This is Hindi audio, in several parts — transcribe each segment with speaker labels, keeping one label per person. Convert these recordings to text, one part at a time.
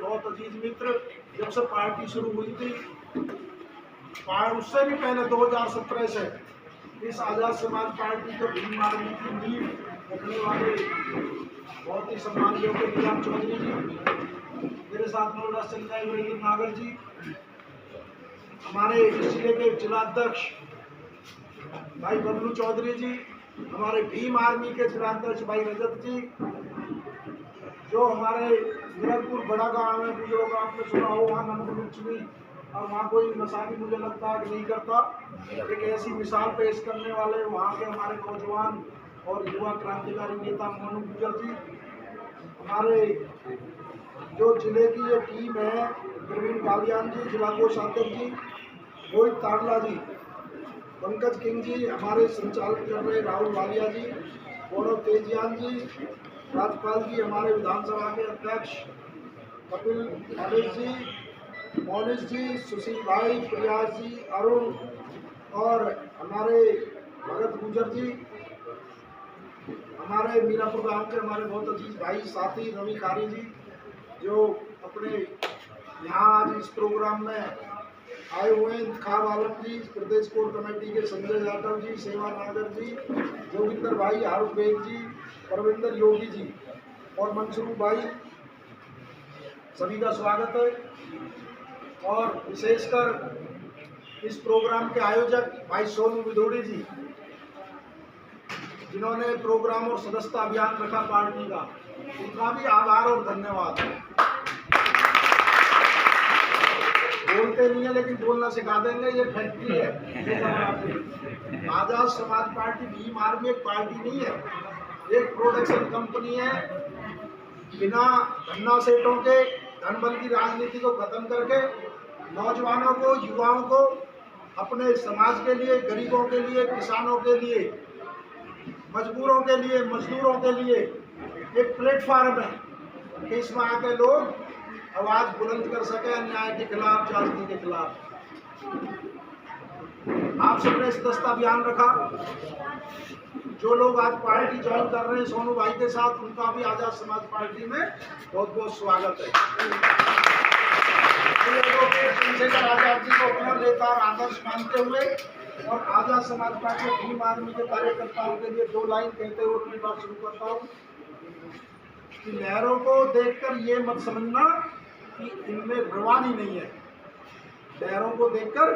Speaker 1: बहुत अजीज मित्र, जब से पार्टी शुरू हुई थी, उससे भी पहले 2017 से इस आज़ाद समाज पार्टी को भीम आर्मी की नींव रखने वाले बहुत ही सम्मान योग्य निजाम चौधरी जी, मेरे साथ नोएडा संजय नागर जी, हमारे जिले के जिलाध्यक्ष भाई बबलू चौधरी जी, हमारे भीम आर्मी के जिलाध्यक्ष भाई रजत जी, जो हमारे नीरजपुर बड़ा गांव है, जो आपने सुना हो, वहाँ नंदकुलक्ष्मी और वहाँ कोई नशा भी मुझे लगता है कि नहीं करता, एक ऐसी मिसाल पेश करने वाले वहाँ के हमारे नौजवान और युवा क्रांतिकारी नेता मोनू गुजर जी, हमारे जो जिले की ये टीम है, प्रवीण बालियान जी, जिला कोषाध्यक्ष जी, रोहित तारला जी, पंकज किंग जी, हमारे संचालक कर रहे राहुल वालिया जी, गौरव तेजियान जी, राजपाल जी, हमारे विधानसभा के अध्यक्ष कपिल मोनिश जी, सुशील भाई, प्रयास जी, अरुण और हमारे भगत गुजर जी, हमारे मीरापुर गांव के हमारे बहुत अजीज भाई साथी रवि कारी जी, जो अपने यहाँ आज इस प्रोग्राम में आए हुए हैं, खाब आलम जी, प्रदेश कोर कमेटी के संजय यादव जी, सेवा नागर जी, जोगिंदर भाई, हारूफ बेग जी, परविंदर योगी जी और मंसूरू भाई, सभी का स्वागत है। और विशेषकर इस प्रोग्राम के आयोजक भाई सोनू विधोड़ी जी, जिन्होंने प्रोग्राम और सदस्यता अभियान रखा पार्टी का, उनका भी आभार और धन्यवाद। बोलते नहीं है लेकिन बोलना सिखा देंगे, ये फैक्ट्री है। आजाद समाज पार्टी भीम आर्मी एक पार्टी नहीं है, एक प्रोडक्शन कंपनी है। बिना धन्ना सेठों के धनबल की राजनीति को खत्म करके नौजवानों को, युवाओं को अपने समाज के लिए, गरीबों के लिए, किसानों के लिए, मजबूरों के लिए, मजदूरों के लिए एक प्लेटफॉर्म है कि इसमें आके लोग आवाज बुलंद कर सके अन्याय के खिलाफ, जाति के खिलाफ। आप सबने सदस्यता अभियान रखा। जो लोग आज पार्टी ज्वाइन कर रहे हैं सोनू भाई के साथ, उनका भी आजाद समाज पार्टी में बहुत बहुत स्वागत है। चंद्रशेखर आजाद जी को अपना नेता और आदर्श मानते हुए और आजाद समाज पार्टी भीम आर्मी के कार्यकर्ताओं के लिए दो लाइन कहते हुए अपनी बात शुरू करता हूँ कि लहरों को देखकर ये मत समझना कि इनमें रवानी नहीं है। लहरों को देखकर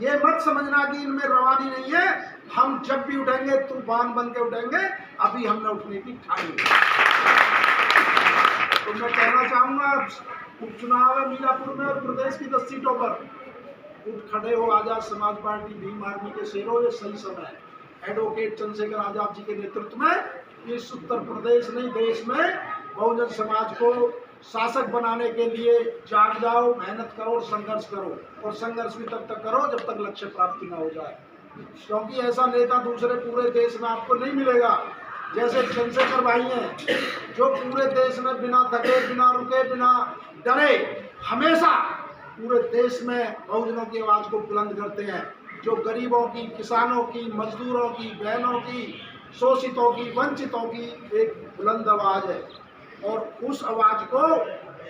Speaker 1: ये मत समझना कि इनमें रवानी नहीं है। हम जब भी उठेंगे तूफान बन के उठेंगे, अभी हमने उठने की ठानी है। तो मैं कहना चाहूंगा, उपचुनाव है मीरापुर में और प्रदेश की 10 सीटों पर, उठ खड़े हो आजाद समाज पार्टी भीम आर्मी के शेरों, ये सही समय है। एडवोकेट चंद्रशेखर आजाद जी के नेतृत्व में इस उत्तर प्रदेश नहीं देश में बहुजन समाज को शासक बनाने के लिए जाग जाओ, मेहनत करो और संघर्ष करो। और संघर्ष भी तब तक करो जब तक लक्ष्य प्राप्ति न हो जाए, क्योंकि ऐसा नेता दूसरे पूरे देश में आपको नहीं मिलेगा जैसे चंद्रशेखर भाई हैं, जो पूरे देश में बिना थके, बिना रुके, बिना डरे हमेशा पूरे देश में बहुजनों की आवाज को बुलंद करते हैं। जो गरीबों की, किसानों की, मजदूरों की, बहनों की, शोषितों की, वंचितों की एक बुलंद आवाज है। और उस आवाज को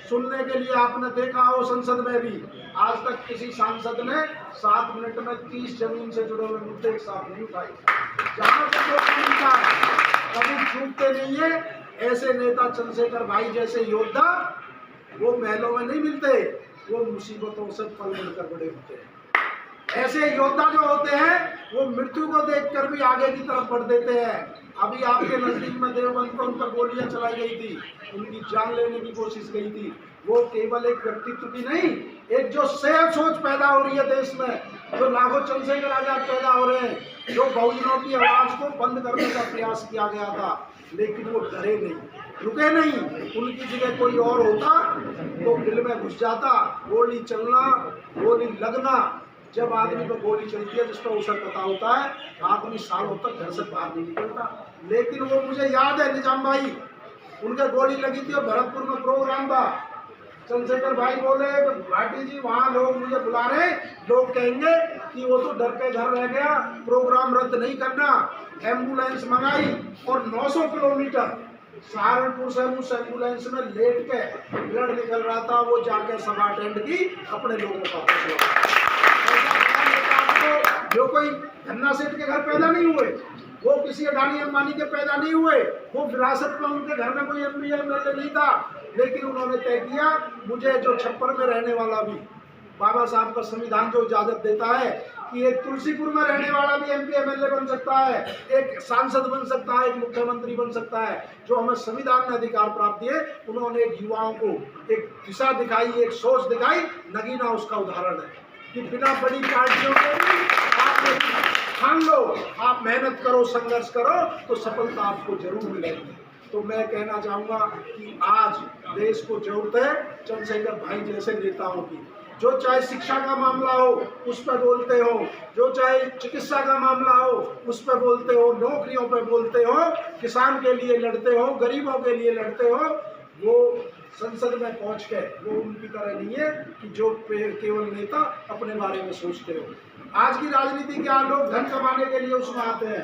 Speaker 1: सुनने के लिए आपने देखा हो संसद में भी आज तक किसी सांसद ने 7 मिनट में 30 जमीन से जुड़े हुए मुद्दे एक साथ नहीं उठाए। जहां तक वो कभी चूकते नहीं है। ऐसे नेता चंद्रशेखर भाई जैसे योद्धा वो महलों में नहीं मिलते, वो मुसीबतों से पल बढ़कर बड़े होते हैं। ऐसे योद्धा जो होते हैं वो मृत्यु को देखकर भी आगे की तरफ बढ़ देते हैं। अभी आपके नजदीक में देवबंद पर उन पर गोलियां चलाई गई थी, उनकी जान लेने की कोशिश गई थी। वो केवल एक व्यक्तित्व की नहीं, एक जो शेर सोच पैदा हो रही है देश में, जो लाखों चंद्रशेखर आजाद पैदा हो रहे हैं, जो बहुजनों की आवाज को बंद करने का प्रयास किया गया था, लेकिन वो डरे नहीं, रुके नहीं। उनकी जगह कोई और होता तो दिल में घुस जाता। गोली चलना, गोली लगना, जब आदमी को गोली चलती है जिसको उसे पता होता है, आदमी सालों तक घर से बाहर नहीं निकलता। लेकिन वो मुझे याद है, निजाम भाई उनके गोली लगी थी और भरतपुर में प्रोग्राम था। चंद्रशेखर भाई बोले भाटी जी वहाँ लोग मुझे बुला रहे, लोग कहेंगे कि वो तो डर के घर रह गया, प्रोग्राम रद्द नहीं करना। एम्बुलेंस मंगाई और 900 किलोमीटर सहारनपुर से उस एम्बुलेंस में लेट के ब्लड निकल रहा था, वो जाके सभा अटेंड की, अपने लोगों का जो कोई धन्ना सेठ के घर पैदा नहीं हुए, वो किसी अडानी अंबानी के पैदा नहीं हुए, वो विरासत में उनके घर में कोई एमपी एमएलए नहीं था, लेकिन उन्होंने तय किया मुझे जो छप्पर में रहने वाला भी बाबा साहब का संविधान जो इजाजत देता है कि एक तुलसीपुर में रहने वाला भी एमपी एमएलए बन सकता है, एक सांसद बन सकता है, एक मुख्यमंत्री बन सकता है, जो हमें संविधान में अधिकार प्राप्त है। उन्होंने एक युवाओं को एक दिशा दिखाई, एक सोच दिखाई। नगीना उसका उदाहरण है कि बिना बड़ी पार्टियों के भी आप ठान लो, आप मेहनत करो, संघर्ष करो तो सफलता आपको जरूर मिलेगी। तो मैं कहना चाहूँगा कि आज देश को जरूरत है चंद्रशेखर भाई जैसे नेताओं की, जो चाहे शिक्षा का मामला हो उस पर बोलते हो, जो चाहे चिकित्सा का मामला हो उस पर बोलते हो, नौकरियों पर बोलते हो, किसान के लिए लड़ते हो, गरीबों के लिए लड़ते हो। वो संसद में पहुंच के वो उनकी तरह नहीं है कि जो केवल नेता अपने बारे में सोचते हो। आज की राजनीति क्या, लोग धन कमाने के लिए उसमें आते हैं,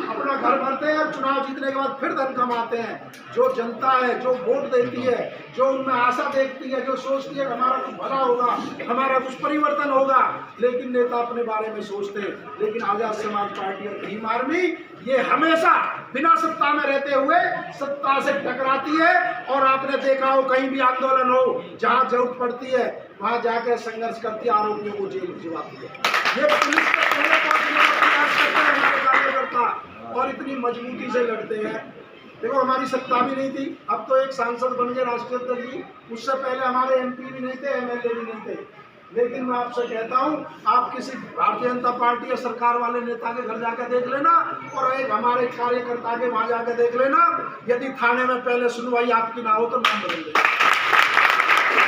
Speaker 1: अपना घर भरते हैं और चुनाव जीतने के बाद फिर धन कमाते हैं। जो जनता है, जो वोट देती है, जो उनमें आशा देखती है, जो सोचती है हमारा कुछ भला होगा, हमारा कुछ परिवर्तन होगा, लेकिन नेता अपने बारे में सोचते हैं। लेकिन आजाद समाज पार्टी और भीम आर्मी ये हमेशा बिना सत्ता में रहते हुए सत्ता से टकराती है। और आपने देखा हो कहीं भी आंदोलन हो, जहां जरूरत पड़ती है वहां जाकर संघर्ष करती है, आरोपियों को जेल भिजवाती है। ये पुलिस के पहले पहुंचने का प्रयास करते हैं हमारे कार्यकर्ता और इतनी मजबूती से लड़ते हैं। देखो हमारी सत्ता भी नहीं थी, अब तो एक सांसद बन गए राष्ट्रीय अध्यक्ष जी, उससे पहले हमारे एमपी भी नहीं थे, एमएलए भी नहीं थे। लेकिन मैं आपसे कहता हूं, आप किसी भारतीय जनता पार्टी या सरकार वाले नेता के घर जाकर देख लेना और एक हमारे कार्यकर्ता के वहां जाकर देख लेना, यदि थाने में पहले सुनवाई आपकी ना हो तो नाम बदल देगा।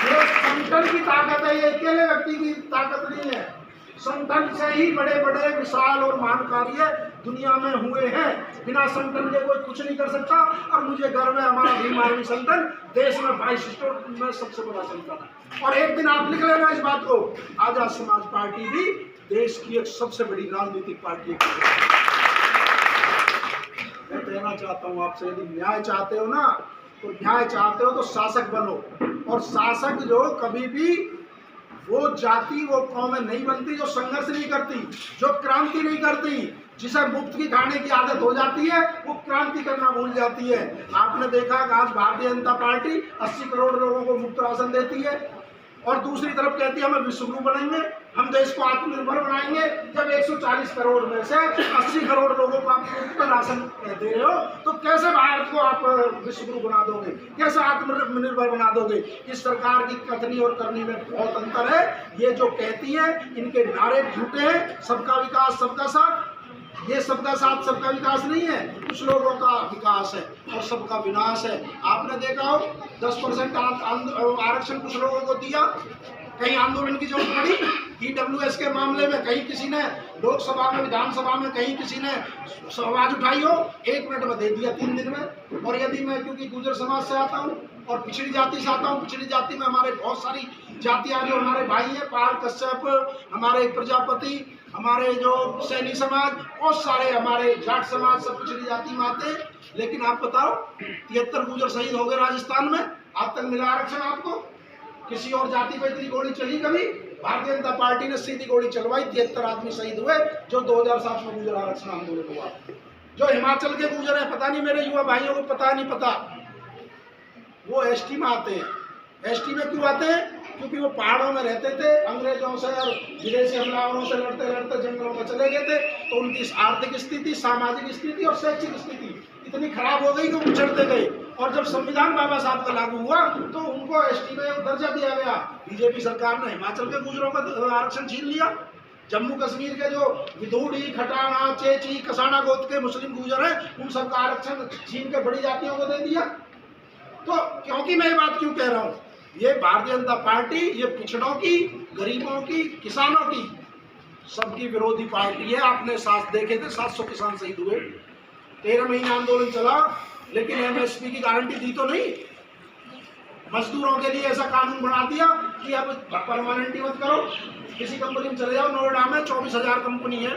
Speaker 1: ये संगठन की ताकत है, ये अकेले व्यक्ति की ताकत नहीं है। संगठन से ही बड़े बड़े विशाल और महान कार्य दुनिया में हुए हैं। बिना संगठन के कोई कुछ नहीं कर सकता। और मुझे गर्व है हमारा भीम आर्मी संगठन देश में 22 स्टेट में सबसे बड़ा संगठन है। और एक दिन आप लिख लेना इस बात को, आजाद समाज पार्टी भी देश की एक सबसे बड़ी राजनीतिक पार्टी है। मैं कहना चाहता हूँ आपसे, यदि न्याय चाहते हो ना, तो न्याय चाहते हो तो शासक बनो। और शासक जो कभी भी वो जाति वो कौमें नहीं बनती जो संघर्ष नहीं करती, जो क्रांति नहीं करती, जिसे मुफ्त की खाने की आदत हो जाती है, वो क्रांति करना भूल जाती है। आपने देखा कि आज भारतीय जनता पार्टी 80 करोड़ लोगों को मुफ्त राशन देती है और दूसरी तरफ कहती है हमें विश्वगुरु बनाएंगे, हम देश को आत्मनिर्भर बनाएंगे। जब 140 करोड़ में से 80 करोड़ लोगों को आप मुफ्त राशन दे रहे हो, तो कैसे भारत को आप विश्वगुरु बना दोगे, कैसे आत्मनिर्भर बना दोगे? इस सरकार की कथनी और करनी में बहुत अंतर है। ये जो कहती है, इनके नारे झूठे हैं, सबका विकास सबका साथ। ये सबका साथ सबका विकास नहीं है, कुछ लोगों का विकास है और सबका विनाश है। आपने देखा हो 10% आरक्षण कुछ लोगों को दिया, कहीं आंदोलन की जरूरत पड़ी ईडब्ल्यूएस के मामले में, कहीं किसी ने लोकसभा में, विधानसभा में कहीं किसी ने आवाज उठाई हो, 1 मिनट में दे दिया, 3 दिन में। और यदि मैं क्योंकि गुर्जर समाज से आता हूँ और पिछड़ी जाति से आता हूँ, पिछड़ी जाति में हमारे बहुत सारी जातियाँ जो हमारे भाई हैं, पहाड़ कश्यप, हमारे प्रजापति, हमारे जो सैनी समाज, बहुत सारे हमारे जाट समाज, सब पिछड़ी जाति में आते हैं। लेकिन आप बताओ 73 गुर्जर शहीद हो गए राजस्थान में, आज तक मिला आरक्षण आपको? किसी और जाति पर इतनी गोली चली कभी? भारतीय जनता पार्टी ने सीधी गोली चलवाई, 73 आदमी शहीद हुए, जो 2007 में गुर्जर आरक्षण आंदोलन हुआ। जो हिमाचल के गुर्जर है, पता नहीं मेरे युवा भाइयों को पता नहीं पता, वो एसटी में आते हैं। एसटी में क्यों आते हैं? क्योंकि वो पहाड़ों में रहते थे, अंग्रेजों से और विदेशी हमलावरों से लड़ते लड़ते जंगलों में चले गए थे, तो उनकी आर्थिक स्थिति, सामाजिक स्थिति और शैक्षिक स्थिति इतनी खराब हो गई कि वो पिछड़ते गए। और जब संविधान बाबा साहब का लागू हुआ तो उनको एसटी में दर्जा दिया गया। बीजेपी सरकार ने हिमाचल के गुर्जरों का आरक्षण छीन लिया। जम्मू कश्मीर के जो विदूड़ी, खटाना, चेची, कसाना गोत्र के मुस्लिम गुर्जर हैं, उन सबका आरक्षण छीन के बड़ी जातियों को दे दिया। तो क्योंकि मैं ये बात क्यों कह रहा हूँ, ये भारतीय जनता पार्टी ये पिछड़ों की, गरीबों की, किसानों की, सबकी विरोधी पार्टी है। आपने साथ देखे थे 700 किसान शहीद हुए, 13 महीने आंदोलन चला, लेकिन एमएसपी की गारंटी दी तो नहीं। मजदूरों के लिए ऐसा कानून बना दिया कि अब परमानेंट मत करो, किसी कंपनी में चले जाओ। नोएडा में 24,000 कंपनी है,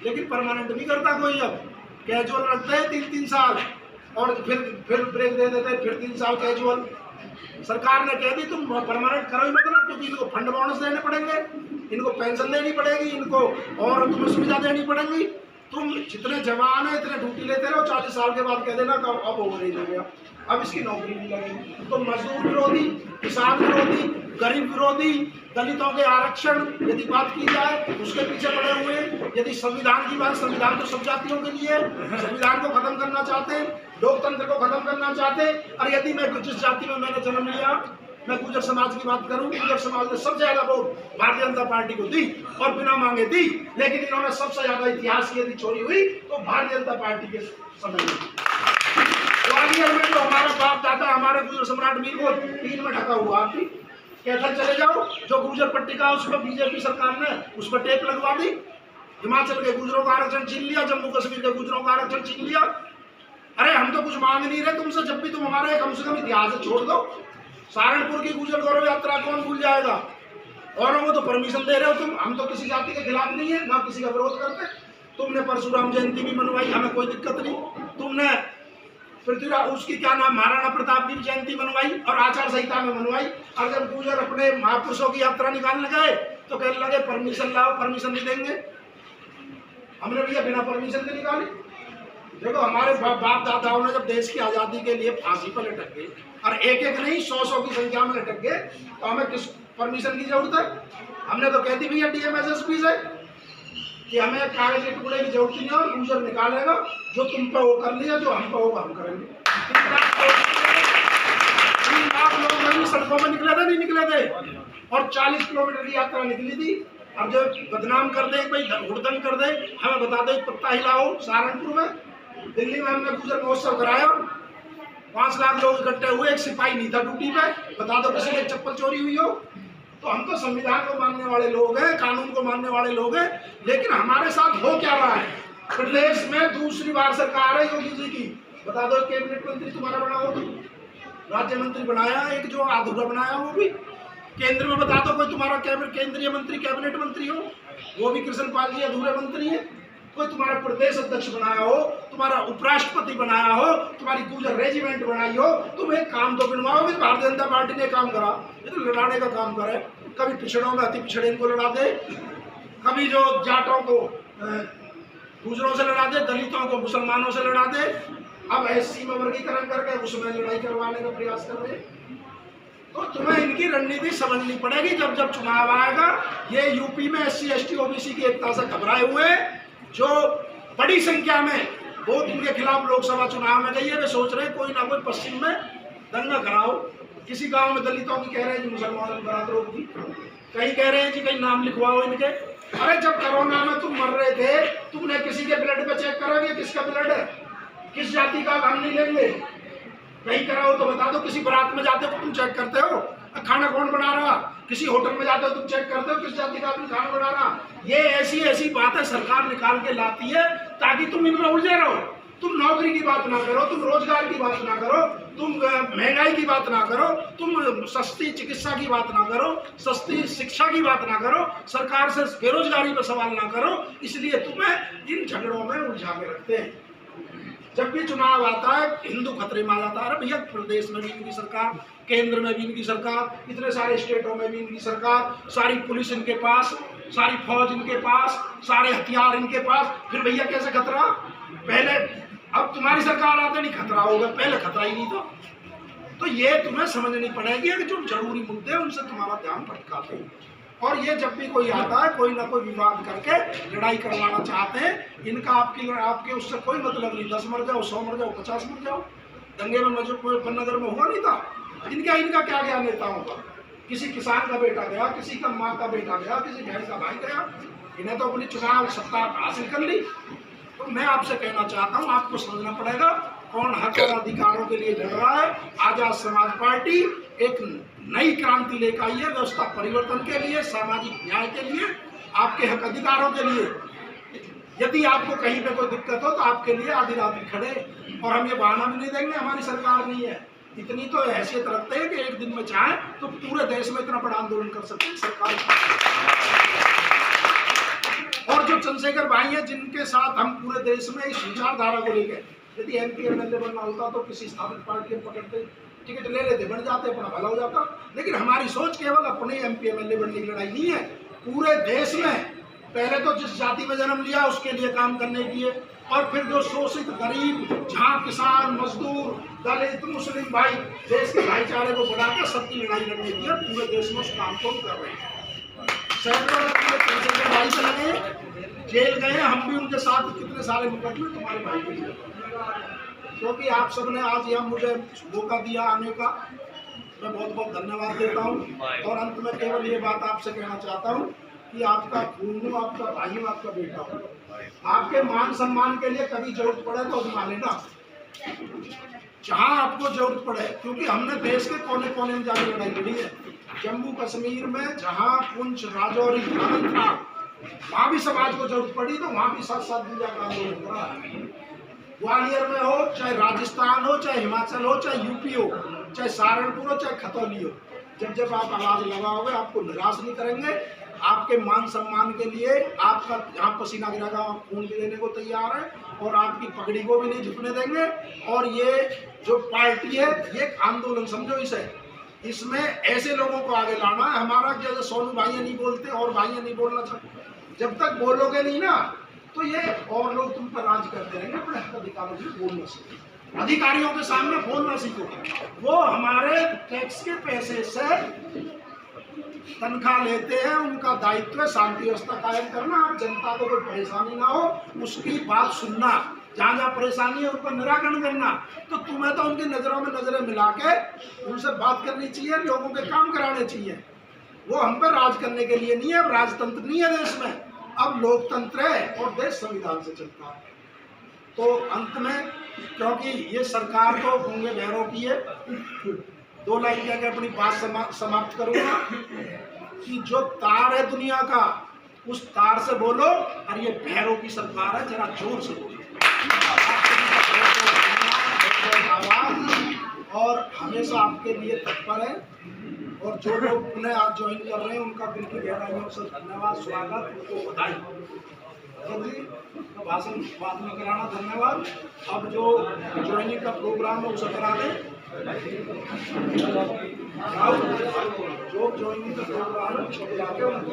Speaker 1: लेकिन परमानेंट नहीं करता कोई, अब कैजुअल रखते हैं 3-3 साल। और फिर ब्रेक दे देते, फिर 3 साल कैजुअल। सरकार ने कह दी तुम परमानेंट करो ही मतलब, क्योंकि इनको फंड बोनस देने पड़ेंगे, इनको पेंशन देनी पड़ेगी, इनको और तुम्हें सुविधा देनी पड़ेगी। तुम जितने जवान है इतने ड्यूटी लेते रहो, 40 साल के बाद कह देना कि अब ओवर एज हो गया, अब इसकी नौकरी नहीं लगेगी। तो मजदूर विरोधी, किसान विरोधी, गरीब विरोधी, दलितों के आरक्षण यदि बात की जाए उसके पीछे पड़े हुए। यदि संविधान की बात, संविधान तो सब जातियों के लिए, संविधान को खत्म करना चाहते, लोकतंत्र को खत्म करना चाहते। और यदि मैं जिस जाति में मैंने जन्म लिया, मैं गुर्जर समाज की बात करूं, गुर्जर समाज ने सबसे ज्यादा वोट भारतीय जनता पार्टी को दी और बिना मांगे दी, लेकिन इन्होंने सबसे ज्यादा इतिहास की यदि चोरी हुई तो भारतीय जनता पार्टी के समय में। ग्वालियर में जो हमारा बाप दादा, हमारे गुर्जर सम्राट मीर को 3 में ढका हुआ, आप कैथल चले जाओ, जो गुर्जर पट्टिका उस पर बीजेपी सरकार ने उस पर टेप लगवा दी। हिमाचल के गुर्जरों का आरक्षण छीन लिया, जम्मू कश्मीर के गुर्जरों का आरक्षण छीन लिया। अरे हम तो कुछ मांग नहीं रहे तुमसे, जब भी तुम हमारा कम से कम इतिहास छोड़ दो। सहारनपुर की गुर्जर गौरव यात्रा कौन भूल जाएगा? औरों को तो परमिशन दे रहे हो तुम, हम तो किसी जाति के खिलाफ नहीं है, ना किसी का विरोध करते। तुमने परशुराम जयंती भी मनवाई, हमें कोई दिक्कत नहीं। तुमने पृथ्वीराज उसकी क्या नाम, महाराणा प्रताप की जयंती मनवाई और आचार संहिता में मनवाई। और जब गुर्जर अपने महापुरुषों की यात्रा निकालने गए तो कहने लगे परमिशन लाओ, परमिशन नहीं देंगे। हमने भैया बिना परमिशन के निकाली। देखो हमारे बाप दादाओं ने जब देश की आज़ादी के लिए फांसी पर लटक गए और एक एक नहीं 100 की संख्या में लटक गए, तो हमें किस परमिशन की जरूरत है? हमने तो कह दी भैया DMSSP से कि हमें कागज के टुकड़े की जरूरत नहीं है, और यूजर निकालेगा, जो तुम पे वो कर लिया, जो हम पे होगा हम करेंगे। 3 लाख लोग नहीं सड़कों में निकले थे, नहीं निकले थे, और 40 किलोमीटर की यात्रा निकली थी। अब जो बदनाम कर दे, भाई हुड़दंग कर दे, हमें बता दो पत्ता हिलाओ। सहारनपुर में, दिल्ली में हमने गुर्जर महोत्सव कराया, 5 लाख लोग इकट्ठे हुए, एक सिपाही नहीं था ड्यूटी पे। बता दो किसी की चप्पल चोरी हुई हो? तो हम तो संविधान को मानने वाले लोग हैं, कानून को मानने वाले लोग हैं, लेकिन हमारे साथ हो क्या रहा है? प्रदेश में दूसरी बार सरकार है योगी जी की। बता दो कैबिनेट मंत्री तुम्हारा बना हो, राज्य मंत्री बनाया, एक जो अधूरा बनाया वो भी। केंद्र में बता दो कोई तुम्हारा केंद्रीय मंत्री, कैबिनेट मंत्री हो, वो भी कृष्ण पाल जी अधूरे मंत्री है। कोई तुम्हारा प्रदेश अध्यक्ष बनाया हो, तुम्हारा उपराष्ट्रपति बनाया हो, तुम्हारी गुर्जर रेजिमेंट बनाई हो, तुम एक काम तो बनवाओ। भारतीय जनता पार्टी ने काम करा, ये तो लड़ाने का काम करे। कभी पिछड़ों में अति पिछड़े को लड़ा दे, कभी जो जाटों को गुर्जरों से लड़ा दे, दलितों को मुसलमानों से लड़ा दे। अब SC में वर्गीकरण करके उसमें लड़ाई करवाने का प्रयास कर रहे। तो तुम्हें इनकी रणनीति समझनी पड़ेगी। जब जब चुनाव आएगा, ये यूपी में SC ST OBC की एकता से घबराए हुए, जो बड़ी संख्या में वोट इनके खिलाफ लोकसभा चुनाव में गई है, वे सोच रहे हैं कोई ना कोई पश्चिम में दंगा कराओ। किसी गांव में दलितों की कह रहे हैं जी मुसलमानों की बरादरों की, कहीं कह रहे हैं जी कहीं नाम लिखवाओ इनके। अरे जब कोरोना में तुम मर रहे थे, तुमने किसी के ब्लड पे चेक करा कि किसका ब्लड है, किस जाति का? हम नहीं लेंगे। कहीं कराओ तो बता दो। किसी बारात में जाते हो तुम चेक करते हो खाना कौन बना रहा, किसी होटल में जाते हो तुम चेक करते हो किस जाति का आदमी खाना बना रहा। ये ऐसी बातें सरकार निकाल के लाती है ताकि तुम इनमें उलझे रहो। तुम नौकरी की बात ना करो, तुम रोजगार की बात ना करो, तुम महंगाई की बात ना करो, तुम सस्ती चिकित्सा की बात ना करो, सस्ती शिक्षा की बात ना करो, सरकार से बेरोजगारी पर सवाल ना करो। इसलिए तुम्हें इन झगड़ों में उलझा के रखते हैं। जब भी चुनाव आता है हिंदू खतरे में आ जाता है। भैया प्रदेश में भी इनकी सरकार, केंद्र में भी इनकी सरकार, इतने सारे स्टेटों में भी इनकी सरकार, सारी पुलिस इनके पास, सारी फौज इनके पास, सारे हथियार इनके पास। फिर भैया कैसे खतरा? पहले, अब तुम्हारी सरकार आते नहीं खतरा होगा, पहले खतरा ही नहीं था। तो ये तुम्हें समझनी पड़ेगी कि जो जरूरी मुद्दे हैं उनसे तुम्हारा ध्यान भटकाते हैं। और ये जब भी कोई आता है कोई ना कोई विवाद करके लड़ाई करवाना चाहते हैं। इनका आपके उससे कोई मतलब नहीं। 10 मर जाओ, 100 मर जाओ, 50 मर जाओ। दंगे में मुजफ्फरनगर में हुआ नहीं था? इनका क्या गया नेताओं का? किसी किसान का बेटा गया, किसी का माँ का बेटा गया, किसी बहन का भाई गया। इन्हें तो अपनी चुनाव सत्ता हासिल कर ली। तो मैं आपसे कहना चाहता हूँ, आपको समझना पड़ेगा कौन हक और अधिकारों के लिए लड़ रहा है। आजाद समाज पार्टी एक नई क्रांति लेकर आई है, व्यवस्था परिवर्तन के लिए, सामाजिक न्याय के लिए, आपके हक अधिकारों के लिए। यदि आपको कहीं पे कोई दिक्कत हो तो आपके लिए आधी रात खड़े, और हम ये बहाना भी नहीं देंगे हमारी सरकार नहीं है। इतनी तो हैसियत रखते हैं कि एक दिन में चाहे तो पूरे देश में इतना बड़ा आंदोलन कर सकते हैं सरकार। और जो चंद्रशेखर भाई हैं जिनके साथ हम पूरे देश में इस विचारधारा को लेकर यदि MP MLA बनना होता तो किसी स्थापित पार्टी में पकड़ते, टिकट ले लेते, बन जाते, अपना भला हो जाता। लेकिन हमारी सोच केवल अपने MP MLA बनने की लड़ाई नहीं है, पूरे देश में पहले तो जिस जाति में जन्म लिया उसके लिए काम करने की है, और फिर जो शोषित गरीब, जहाँ किसान, मजदूर, दलित, मुस्लिम भाई, देश के भाईचारे को बढ़ाकर सबकी लड़ाई लड़ने की है। पूरे देश में उस काम को हम कर रहे हैं। सैकड़ों के भाई से लगे, जेल गए, हम भी उनके साथ कितने सारे मुकदमे तुम्हारे भाई के लिए, क्योंकि आप सबने आज यहाँ मुझे मौका दिया आने का, मैं बहुत बहुत धन्यवाद देता हूँ। और अंत में केवल ये बात आपसे कहना चाहता हूँ कि आपका खून हूँ, आपका भाई हूँ, आपका बेटा हूँ। आपके मान सम्मान के लिए कभी जरूरत पड़े तो बुला लेना, जहाँ आपको जरूरत पड़े, क्योंकि हमने देश के कोने कोने में जाकर लड़ाई लड़ी है। जम्मू कश्मीर में जहाँ पुंछ, राजौरी, अनंतनाग, वहाँ भी समाज को जरूरत पड़ी तो वहाँ भी साथ साथ दूजा का आंदोलन करा। ग्वालियर में हो, चाहे राजस्थान हो, चाहे हिमाचल हो, चाहे यूपी हो, चाहे सहारनपुर हो, चाहे खतौली हो, जब जब आप आवाज लगाओगे आपको निराश नहीं करेंगे। आपके मान सम्मान के लिए आपका जहाँ पसीना गिरागा वहाँ खून भी देने को तैयार है, और आपकी पगड़ी को भी नहीं झुकने देंगे। और ये जो पार्टी है ये एक आंदोलन समझो इसे, इसमें ऐसे लोगों को आगे लाना है। हमारा जैसे सोनू भाई नहीं बोलते और भाई नहीं बोलना चाहते, जब तक बोलोगे नहीं ना तो ये और लोग तुम पर राज करते रहेंगे। अपने हक अधिकारों से बोलना सीखो, अधिकारियों के सामने बोलना सीखो। वो हमारे टैक्स के पैसे से तनख्वाह लेते हैं, उनका दायित्व है शांति व्यवस्था कायम करना, जनता को कोई परेशानी ना हो उसकी बात सुनना, जहाँ जहाँ परेशानी है उनका निराकरण करना। तो तुम्हें तो उनकी नज़रों में नजरें मिला के उनसे बात करनी चाहिए, लोगों के काम कराने चाहिए। वो हम पर राज करने के लिए नहीं है। अब राजतंत्र नहीं है देश में, अब लोकतंत्र है और देश संविधान से चलता है। तो अंत में, क्योंकि ये सरकार तो गूंगे बहरों की है, 2 लाइन कह के अपनी बात समाप्त करूंगा कि जो तार है दुनिया का उस तार से बोलो, और ये बहरों की सरकार है, जरा जोर से बोलो। और हमेशा आपके लिए तत्पर है, और जो लोग उन्हें आज ज्वाइन कर रहे हैं उनका दिल की गहराइयों से धन्यवाद, स्वागत, उनको बधाई। जी भाषण बाद में कराना, धन्यवाद। अब जो ज्वाइनिंग का प्रोग्राम है उसे करा दें। जो ज्वाइनिंग का प्रोग्राम है उसे बुला के उनको